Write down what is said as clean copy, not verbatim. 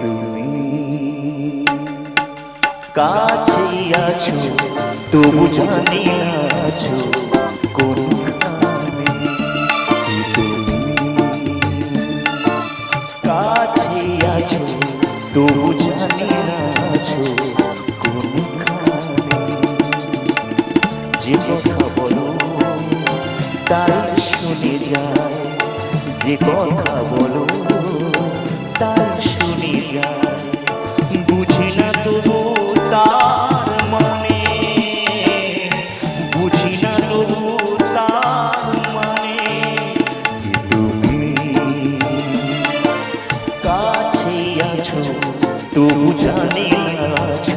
তুমি কাছে আছো তবু জানি না আছো কোনখানে। তুমি কাছে আছো তবু জানি না আছো কোনখানে। যে কথা বলো তাই শুনে যায়, যে কথা বলো তাই শুনে যায়। বুঝি না তবু তার মানে, বুঝি না তবু তার মানে। তুমি কাছে আছো তবু জানি না আছো